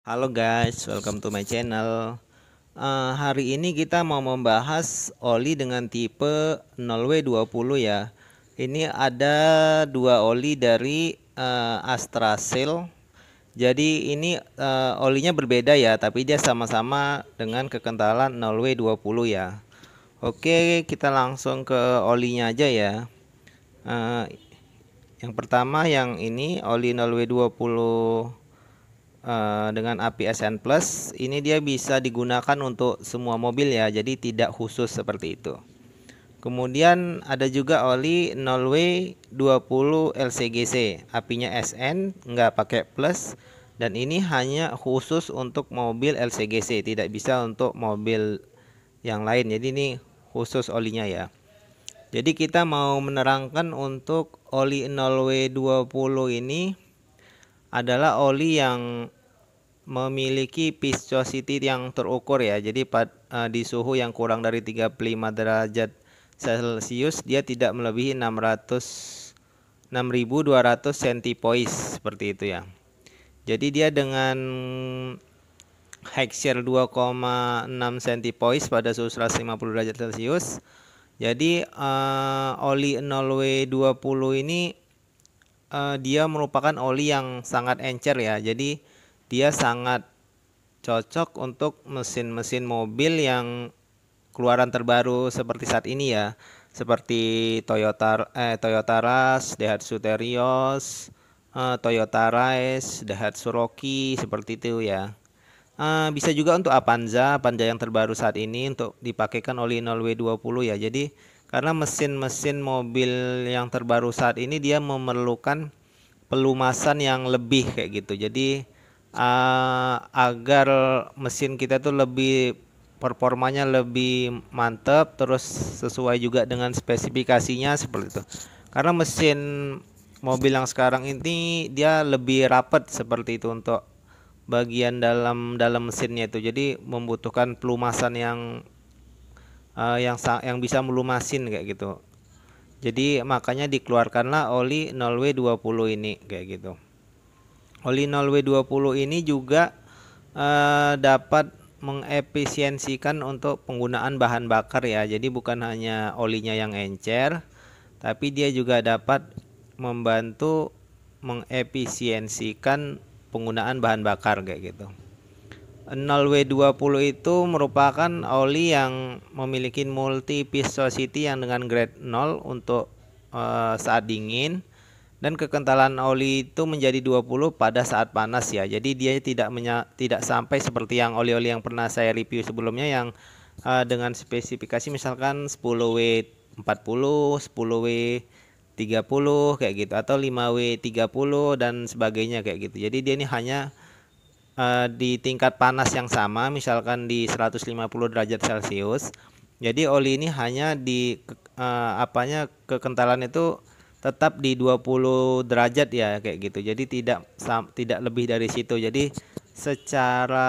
Halo guys, welcome to my channel. Hari ini kita mau membahas oli dengan tipe 0W20 ya. Ini ada dua oli dari Astrasil. Jadi ini olinya berbeda ya, tapi dia sama-sama dengan kekentalan 0W20 ya. Oke, kita langsung ke olinya aja ya. Eh, yang pertama yang ini oli 0W20 dengan API SN Plus ini dia bisa digunakan untuk semua mobil ya, jadi tidak khusus seperti itu. Kemudian ada juga oli 0W20 LCGC, apinya SN, nggak pakai plus, dan ini hanya khusus untuk mobil LCGC, tidak bisa untuk mobil yang lain. Jadi ini khusus olinya ya. Jadi kita mau menerangkan untuk oli 0W20 ini adalah oli yang memiliki viscosity yang terukur ya. Jadi di suhu yang kurang dari 35 derajat Celcius dia tidak melebihi 6200 centipoise seperti itu ya. Jadi dia dengan Hexa 2,6 centipoise pada suhu 150 derajat Celcius. Jadi oli 0W20 ini dia merupakan oli yang sangat encer ya. Jadi dia sangat cocok untuk mesin-mesin mobil yang keluaran terbaru seperti saat ini ya. Seperti Toyota Rush, Daihatsu Terios, Toyota Rise, Daihatsu Rocky seperti itu ya. Bisa juga untuk Avanza yang terbaru saat ini untuk dipakaikan oli 0W20 ya. Jadi karena mesin-mesin mobil yang terbaru saat ini dia memerlukan pelumasan yang lebih kayak gitu. Jadi agar mesin kita tuh lebih performanya lebih mantap, terus sesuai juga dengan spesifikasinya seperti itu. Karena mesin mobil yang sekarang ini dia lebih rapat seperti itu untuk bagian dalam mesinnya itu. Jadi membutuhkan pelumasan yang bisa melumasin kayak gitu. Jadi makanya dikeluarkanlah oli 0W20 ini kayak gitu. Oli 0W20 ini juga dapat mengefisiensikan untuk penggunaan bahan bakar ya. Jadi bukan hanya olinya yang encer, tapi dia juga dapat membantu mengefisiensikan penggunaan bahan bakar kayak gitu. 0W20 itu merupakan oli yang memiliki multi viscosity yang dengan grade 0 untuk saat dingin, dan kekentalan oli itu menjadi 20 pada saat panas ya. Jadi dia tidak sampai seperti yang oli-oli yang pernah saya review sebelumnya yang dengan spesifikasi misalkan 10W40, 10W30 kayak gitu, atau 5W30 dan sebagainya kayak gitu. Jadi dia ini hanya di tingkat panas yang sama, misalkan di 150 derajat Celcius. Jadi oli ini hanya di kekentalan itu tetap di 20 derajat ya kayak gitu. Jadi tidak lebih dari situ. Jadi secara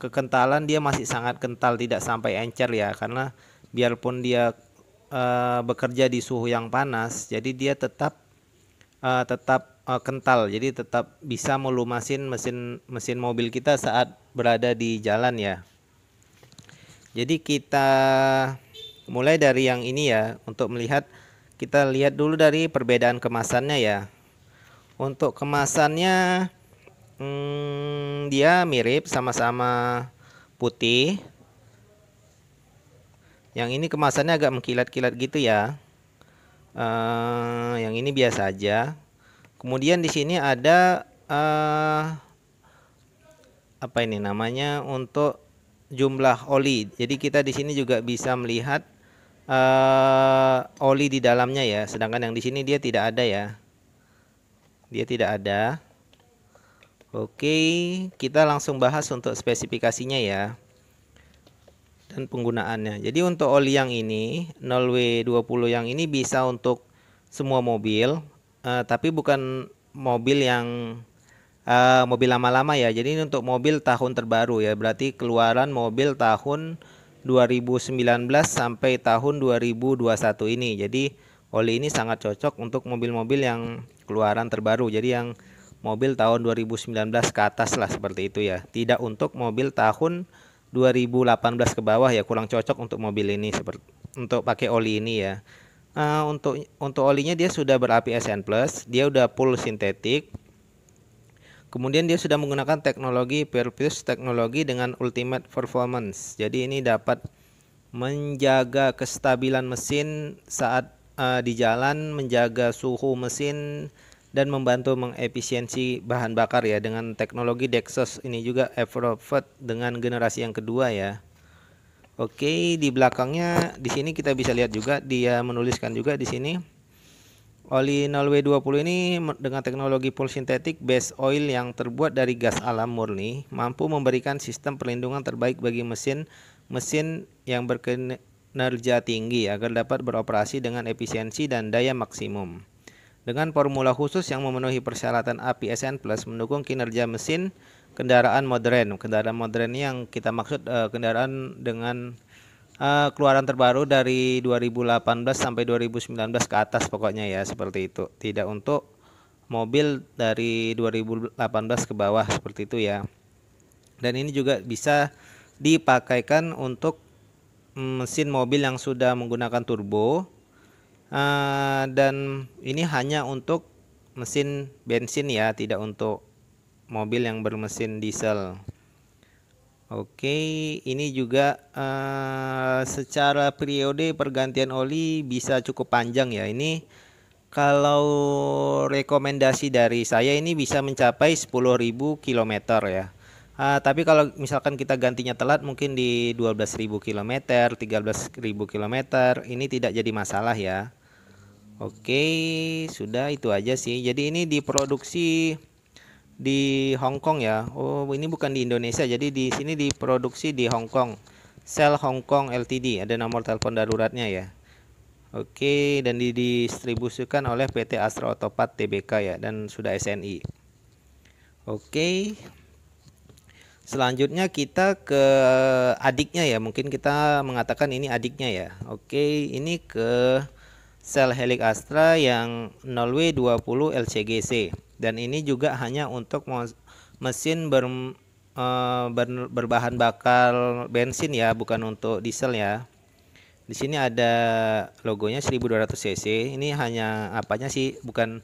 kekentalan dia masih sangat kental, tidak sampai encer ya, karena biarpun dia bekerja di suhu yang panas, jadi dia tetap kental, jadi tetap bisa melumasin mesin mobil kita saat berada di jalan ya. Jadi kita mulai dari yang ini ya, untuk melihat, kita lihat dulu dari perbedaan kemasannya ya. Untuk kemasannya dia mirip, sama-sama putih. Yang ini kemasannya agak mengkilat-kilat gitu ya. Yang ini biasa aja. Kemudian di sini ada apa ini namanya, untuk jumlah oli. Jadi kita di sini juga bisa melihat oli di dalamnya ya. Sedangkan yang di sini dia tidak ada ya. Dia tidak ada. Oke, kita langsung bahas untuk spesifikasinya ya dan penggunaannya. Jadi untuk oli yang ini 0W20 yang ini bisa untuk semua mobil, tapi bukan mobil yang mobil lama-lama ya. Jadi ini untuk mobil tahun terbaru ya. Berarti keluaran mobil tahun 2019 sampai tahun 2021 ini. Jadi oli ini sangat cocok untuk mobil-mobil yang keluaran terbaru. Jadi yang mobil tahun 2019 ke atas lah, seperti itu ya. Tidak untuk mobil tahun 2018 ke bawah ya, kurang cocok untuk mobil ini, seperti untuk pakai oli ini ya. Untuk olinya dia sudah berapi SN plus, dia udah full sintetik. Kemudian dia sudah menggunakan teknologi Purpose teknologi dengan ultimate performance. Jadi ini dapat menjaga kestabilan mesin saat di jalan, menjaga suhu mesin, dan membantu mengefisiensi bahan bakar ya dengan teknologi Dexos. Ini juga approved dengan generasi yang kedua ya. Oke, di belakangnya di sini kita bisa lihat juga dia menuliskan juga di sini oli 0W20 ini dengan teknologi full synthetic base oil yang terbuat dari gas alam murni mampu memberikan sistem perlindungan terbaik bagi mesin yang berkinerja tinggi agar dapat beroperasi dengan efisiensi dan daya maksimum. Dengan formula khusus yang memenuhi persyaratan API SN Plus mendukung kinerja mesin kendaraan modern. Kendaraan modern yang kita maksud kendaraan dengan keluaran terbaru dari 2018 sampai 2019 ke atas pokoknya ya, seperti itu. Tidak untuk mobil dari 2018 ke bawah, seperti itu ya. Dan ini juga bisa dipakaikan untuk mesin mobil yang sudah menggunakan turbo. Dan ini hanya untuk mesin bensin ya, tidak untuk mobil yang bermesin diesel. Oke, ini juga secara periode pergantian oli bisa cukup panjang ya. Ini kalau rekomendasi dari saya ini bisa mencapai 10.000 km ya. Tapi kalau misalkan kita gantinya telat mungkin di 12.000 km, 13.000 km, ini tidak jadi masalah ya. Oke, sudah itu aja sih. Jadi ini diproduksi di Hong Kong ya. Oh, ini bukan di Indonesia. Jadi di sini diproduksi di Hong Kong. Shell Hong Kong Ltd. Ada nomor telepon daruratnya ya. Oke, dan didistribusikan oleh PT Astra Otopat Tbk ya, dan sudah SNI. Oke. Selanjutnya kita ke adiknya ya. Mungkin kita mengatakan ini adiknya ya. Oke, ini ke Shell Helix Astra yang 0W20 LCGC, dan ini juga hanya untuk mesin berbahan bakar bensin ya, bukan untuk diesel ya. Di sini ada logonya 1200 cc. Ini hanya apanya sih, bukan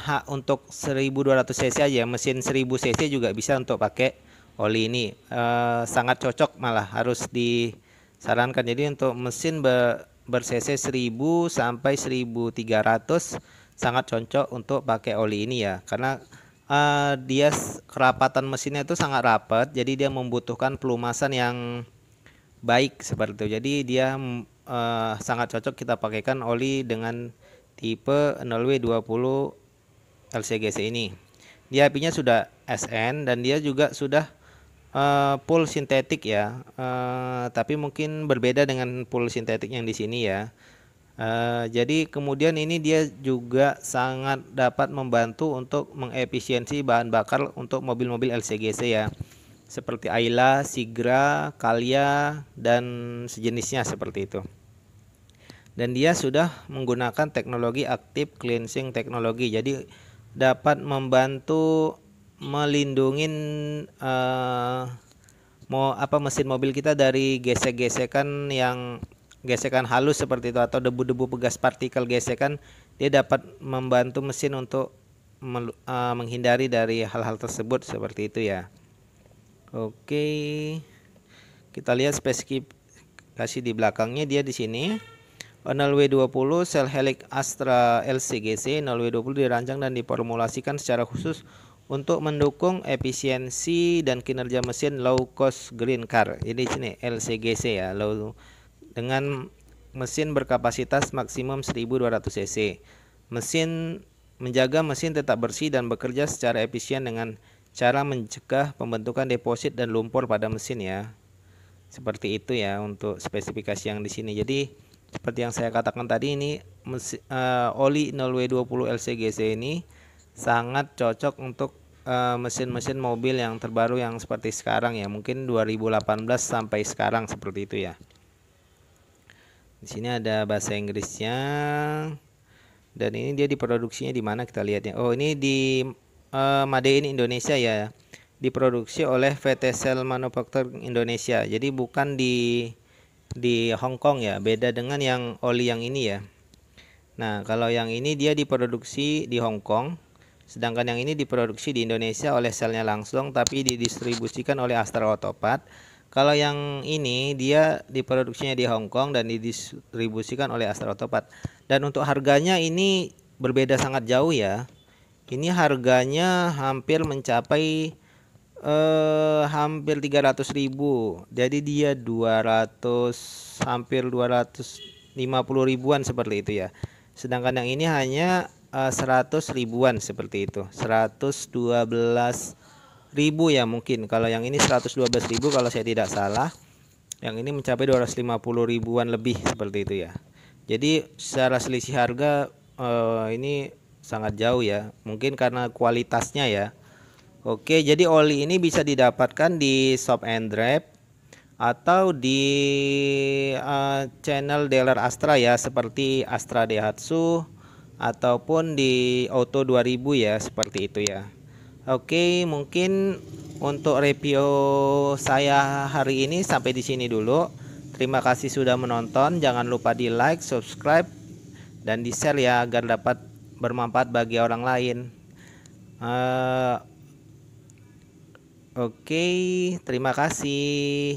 hak untuk 1200 cc aja, mesin 1000 cc juga bisa untuk pakai oli ini. Sangat cocok, malah harus disarankan. Jadi untuk mesin ber-cc 1000 sampai 1300 sangat cocok untuk pakai oli ini ya, karena dia kerapatan mesinnya itu sangat rapat, jadi dia membutuhkan pelumasan yang baik seperti itu. Jadi dia sangat cocok kita pakaikan oli dengan tipe 0W20 LCGC ini. Dia apinya sudah SN dan dia juga sudah full sintetik ya, tapi mungkin berbeda dengan full sintetik yang di sini ya. Jadi kemudian ini dia juga sangat dapat membantu untuk mengefisiensi bahan bakar untuk mobil-mobil LCGC ya, seperti Ayla, Sigra, Calya, dan sejenisnya seperti itu. Dan dia sudah menggunakan teknologi active cleansing teknologi, jadi dapat membantu melindungi mesin mobil kita dari gesek-gesekan yang gesekan halus seperti itu, atau debu-debu pegas partikel gesekan. Dia dapat membantu mesin untuk menghindari dari hal-hal tersebut seperti itu ya. Oke, kita lihat spesifikasi di belakangnya. Dia di sini 0W20 Shell Helix Astra LCGC 0W20 dirancang dan diformulasikan secara khusus untuk mendukung efisiensi dan kinerja mesin low cost green car. Jadi sini LCGC ya, dengan mesin berkapasitas maksimum 1200 cc. Menjaga mesin tetap bersih dan bekerja secara efisien dengan cara mencegah pembentukan deposit dan lumpur pada mesin ya. Seperti itu ya untuk spesifikasi yang di sini. Jadi seperti yang saya katakan tadi, ini oli 0W20 LCGC ini sangat cocok untuk mesin-mesin mobil yang terbaru yang seperti sekarang ya, mungkin 2018 sampai sekarang seperti itu ya. Di sini ada bahasa Inggrisnya. Dan ini dia diproduksinya di mana, kita lihat ya. Oh, ini di made in Indonesia ya, diproduksi oleh VT Cell Manufacturing Indonesia. Jadi bukan di Hong Kong ya, beda dengan yang oli yang ini ya. Nah, kalau yang ini dia diproduksi di Hong Kong, sedangkan yang ini diproduksi di Indonesia oleh selnya langsung, tapi didistribusikan oleh Astra Otopat. Kalau yang ini dia diproduksinya di Hong Kong dan didistribusikan oleh Astra Otopat. Dan untuk harganya ini berbeda sangat jauh ya. Ini harganya hampir mencapai hampir 300.000. Jadi dia 200 hampir 250 ribuan seperti itu ya. Sedangkan yang ini hanya 100 ribuan seperti itu. 112.000 ya mungkin. Kalau yang ini 112.000 kalau saya tidak salah. Yang ini mencapai 250 ribuan lebih seperti itu ya. Jadi secara selisih harga ini sangat jauh ya. Mungkin karena kualitasnya ya. Oke, jadi oli ini bisa didapatkan di Shop and Drive atau di channel dealer Astra ya, seperti Astra Daihatsu ataupun di Auto 2000 ya, seperti itu ya. Oke, mungkin untuk review saya hari ini sampai di sini dulu. Terima kasih sudah menonton. Jangan lupa di like, subscribe, dan di share ya agar dapat bermanfaat bagi orang lain. Oke, terima kasih.